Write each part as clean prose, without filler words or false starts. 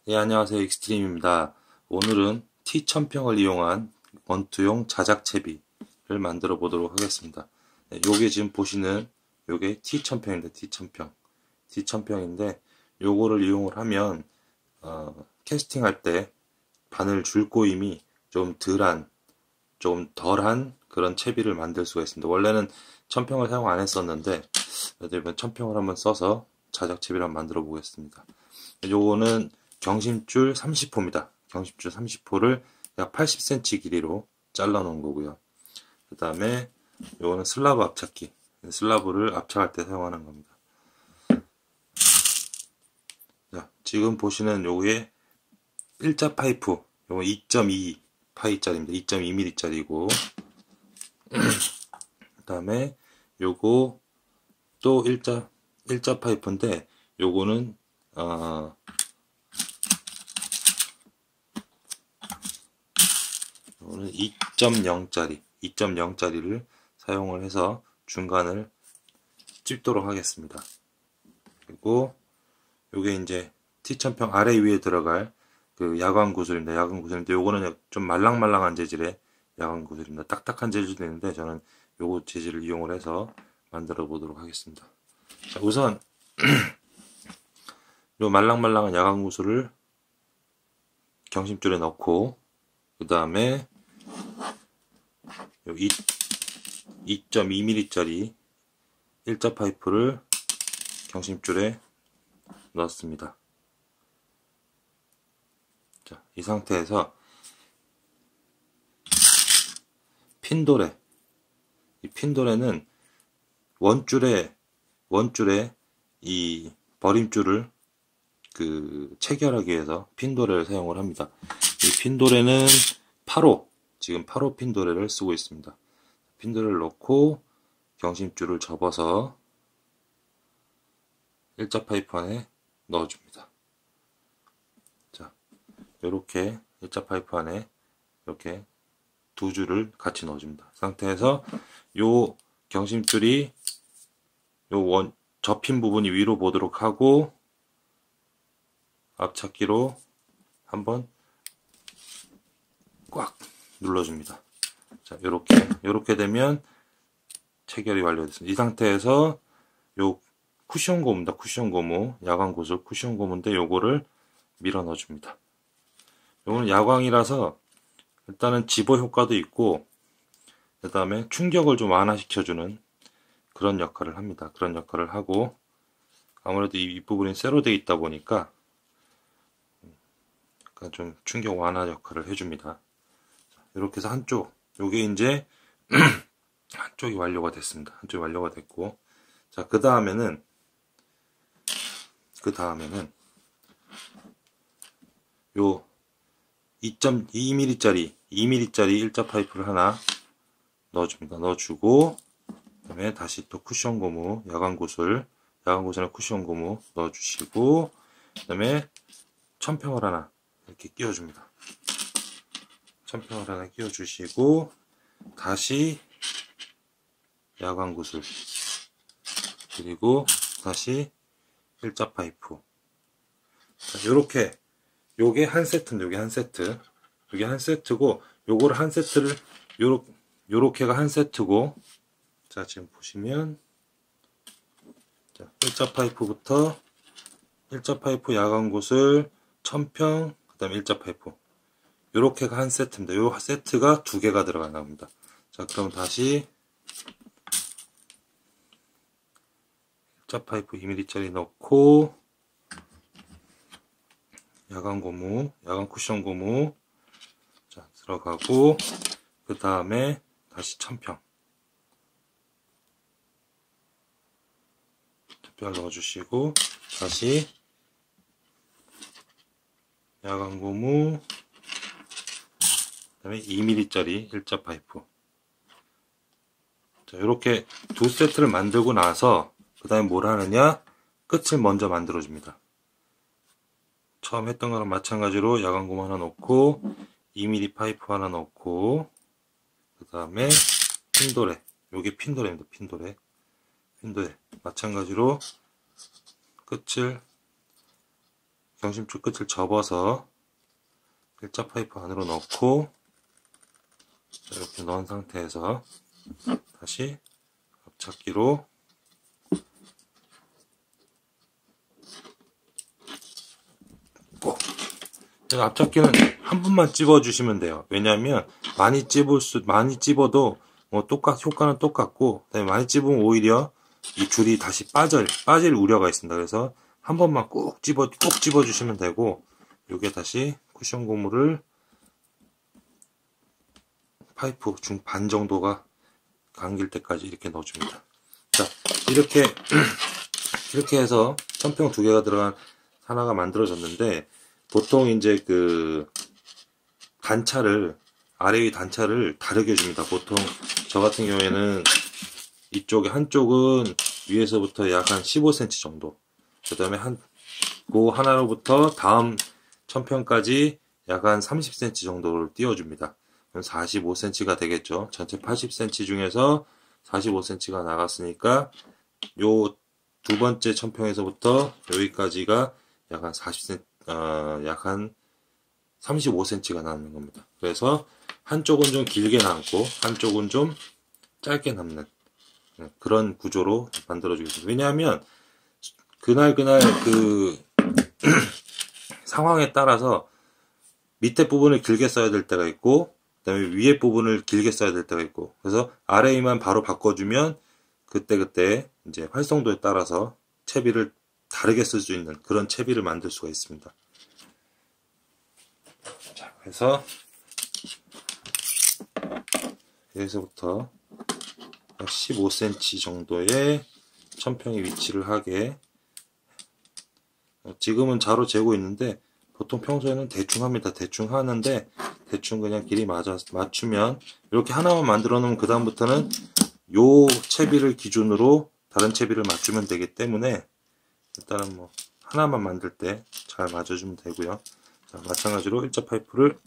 네, 안녕하세요. 익스트림입니다. 오늘은 T1000평을 이용한 원투용 자작채비를 만들어 보도록 하겠습니다. 네, 요게 지금 보시는 요게 T1000평입니다. T1000평. T1000평인데 요거를 이용을 하면 캐스팅할 때 바늘 줄꼬임이 좀 덜한 그런 채비를 만들 수가 있습니다. 원래는 1000평을 사용 안 했었는데 이번 1000평을 한번 써서 자작채비를 한번 만들어 보겠습니다. 요거는 경심줄 30호입니다. 경심줄 30호를 약 80cm 길이로 잘라 놓은 거고요. 그 다음에 요거는 슬라브 압착기. 슬라브를 압착할 때 사용하는 겁니다. 자, 지금 보시는 요게 일자 파이프, 요거 2.2 파이짜리입니다. 2.2mm 짜리고, 그 다음에 요거 또 일자 파이프인데, 요거는 2.0짜리, 2.0짜리를 사용을 해서 중간을 찝도록 하겠습니다. 그리고 요게 이제 T1000평 아래 위에 들어갈 그 야광 구슬입니다. 야광 구슬인데 요거는 좀 말랑말랑한 재질의 야광 구슬입니다. 딱딱한 재질도 있는데 저는 요거 재질을 이용을 해서 만들어 보도록 하겠습니다. 자, 우선 요 말랑말랑한 야광 구슬을 경심줄에 넣고 그 다음에 2.2mm짜리 일자 파이프를 경심줄에 넣었습니다. 자, 이 상태에서 이 핀도레는 원줄에 이 버림줄을 체결하기 위해서 핀도레를 사용을 합니다. 이 핀도레는 8호, 지금 8호 핀도레를 쓰고 있습니다. 핀도레를 넣고 경심줄을 접어서 일자 파이프 안에 넣어줍니다. 자, 이렇게 일자 파이프 안에 이렇게 두 줄을 같이 넣어줍니다. 그 상태에서 요 경심줄이 접힌 부분이 위로 보도록 하고 압착기로 한번 꽉 눌러줍니다. 자, 요렇게 되면 체결이 완료됐습니다. 이 상태에서 요 쿠션 고무입니다. 쿠션 고무, 야광 구슬 쿠션 고무인데 요거를 밀어 넣어줍니다. 요거는 야광이라서 일단은 집어 효과도 있고 그 다음에 충격을 좀 완화시켜주는 그런 역할을 합니다. 그런 역할을 하고 아무래도 이 윗부분이 쇠로 되어 있다 보니까 약간 좀 충격 완화 역할을 해줍니다. 이렇게 해서 요게 이제 한쪽이 완료가 됐습니다. 한쪽이 완료가 됐고, 자, 그 다음에는 요 2mm짜리 일자 파이프를 하나 넣어줍니다. 넣어주고, 그 다음에 다시 또 쿠션 고무, 야광 구슬에 쿠션 고무 넣어주시고, 그 다음에 천평을 하나 이렇게 끼워줍니다. 천평을 하나 끼워주시고, 다시 야광 구슬, 그리고 다시 일자 파이프. 자, 요게 한 세트인데, 요게 한 세트고, 요거를 한 세트를, 요렇게가 한 세트고, 자, 지금 보시면, 자, 일자 파이프 야광 구슬, 천평, 그 다음에 일자 파이프. 요렇게가 한 세트입니다. 요 세트가 두 개가 들어가나 봅니다. 자, 그럼 다시 일자 파이프 2mm짜리 넣고 야광 쿠션 고무 자, 들어가고 그 다음에 다시 천평 넣어주시고 다시 야광 고무 그 다음에 2mm짜리 일자 파이프. 자, 이렇게 두 세트를 만들고 나서 그 다음에 뭘 하느냐? 끝을 먼저 만들어줍니다. 처음 했던 거랑 마찬가지로 야광 고무 하나 넣고 2mm 파이프 하나 넣고 그 다음에 핀도레. 요게 핀도레입니다. 핀도레. 마찬가지로 끝을 경심줄 끝을 접어서 일자 파이프 안으로 넣고 이렇게 넣은 상태에서 다시 앞찾기로 앞접기는 한 번만 찝어주시면 돼요. 왜냐하면 많이 찝어도 뭐 효과는 똑같고, 그다음에 많이 찝으면 오히려 이 줄이 다시 빠질 우려가 있습니다. 그래서 한 번만 꼭 찝어주시면 되고, 요게 다시 쿠션 고무를 파이프 중반 정도가 감길 때까지 이렇게 넣어줍니다. 자, 이렇게 해서 천평 두 개가 들어간 하나가 만들어졌는데, 보통 이제 아래 위 단차를 다르게 줍니다. 보통 저 같은 경우에는 이쪽에 한쪽은 위에서부터 약 한 15cm 정도, 그 다음에 그 하나로부터 다음 천평까지 약 한 30cm 정도를 띄워줍니다. 그럼 45cm가 되겠죠. 전체 80cm 중에서 45cm가 나갔으니까 요 두 번째 천평에서부터 여기까지가 약 한 40cm, 약 한 35cm가 남는 겁니다. 그래서 한쪽은 좀 길게 남고 한쪽은 좀 짧게 남는 그런 구조로 만들어 주겠습니다. 왜냐하면 그날 상황에 따라서 밑에 부분을 길게 써야 될 때가 있고, 그 다음에 위에 부분을 길게 써야 될 때가 있고, 그래서 아래 위만 바로 바꿔주면 그때 이제 활성도에 따라서 채비를 다르게 쓸 수 있는 그런 채비를 만들 수가 있습니다. 자, 그래서 여기서부터 약 15cm 정도의 천평이 위치를 하게, 지금은 자로 재고 있는데 보통 평소에는 대충 합니다. 대충 하는데 대충 그냥 길이 맞추면 이렇게 하나만 만들어 놓으면 그 다음부터는 요 채비를 기준으로 다른 채비를 맞추면 되기 때문에 일단은 뭐 하나만 만들 때 잘 맞춰주면 되고요. 자, 마찬가지로 일자 파이프를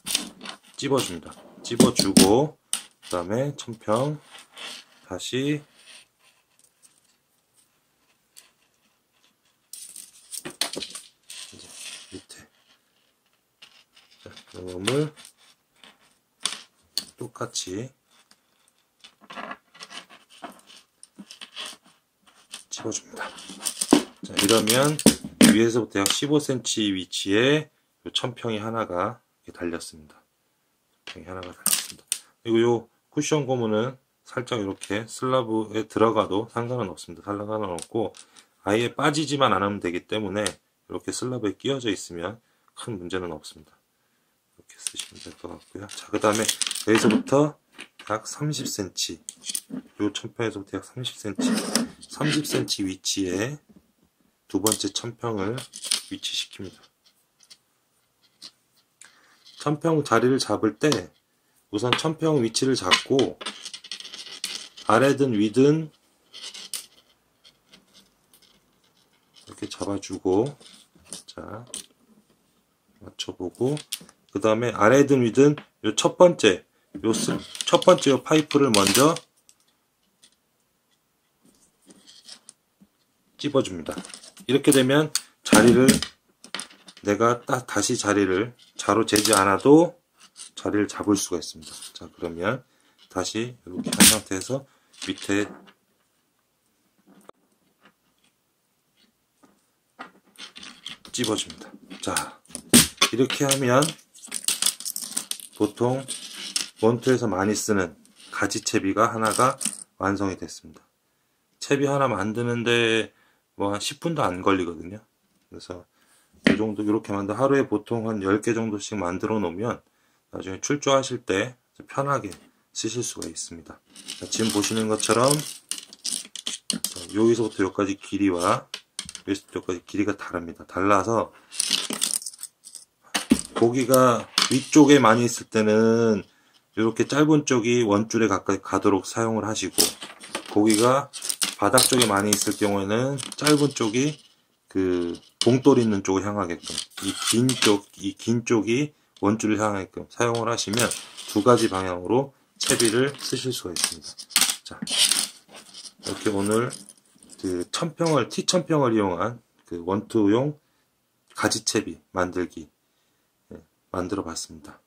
찝어줍니다. 찝어주고 그 다음에 천평 다시 이제 밑에 요금을 똑같이 찝어줍니다. 자, 이러면 위에서부터 약 15cm 위치에 천평이 하나가 이렇게 달렸습니다. 천평이 하나가 달렸습니다. 그리고 요 쿠션 고무는 살짝 이렇게 슬라브에 들어가도 상관은 없습니다. 상관은 없고 아예 빠지지만 않으면 되기 때문에 이렇게 슬라브에 끼워져 있으면 큰 문제는 없습니다. 이렇게 쓰시면 될 것 같고요. 자, 그 다음에 여기서부터 약 30cm, 요 천평에서부터 약 30cm 위치에 두 번째 천평을 위치시킵니다. 천평 자리를 잡을 때 우선 천평 위치를 잡고 아래든 위든 이렇게 잡아주고, 자, 맞춰보고, 그 다음에 아래든 위든 요 첫 번째 요 파이프를 먼저 찝어줍니다. 이렇게 되면 내가 다시 자리를 자로 재지 않아도 자리를 잡을 수가 있습니다. 자, 그러면 다시 이렇게 한 상태에서 밑에 찝어줍니다. 자, 이렇게 하면 보통 원투에서 많이 쓰는 가지채비가 하나가 완성이 됐습니다. 채비 하나 만드는데 뭐 한 10분도 안 걸리거든요. 그래서 이 정도 이렇게 하루에 보통 한 10개 정도씩 만들어 놓으면 나중에 출조하실 때 편하게 쓰실 수가 있습니다. 자, 지금 보시는 것처럼 여기서부터 여기까지 길이와 여기서부터 여기까지 길이가 다릅니다. 달라서 고기가 위쪽에 많이 있을 때는 이렇게 짧은 쪽이 원줄에 가까이 가도록 사용을 하시고, 고기가 바닥 쪽에 많이 있을 경우에는 짧은 쪽이 그 봉돌 있는 쪽을 향하게끔, 이 긴 쪽이 원줄을 향하게끔 사용을 하시면 두 가지 방향으로 채비를 쓰실 수가 있습니다. 자, 이렇게 오늘 그 T천평을 이용한 그 원투용 가지채비 만들기 만들어 봤습니다.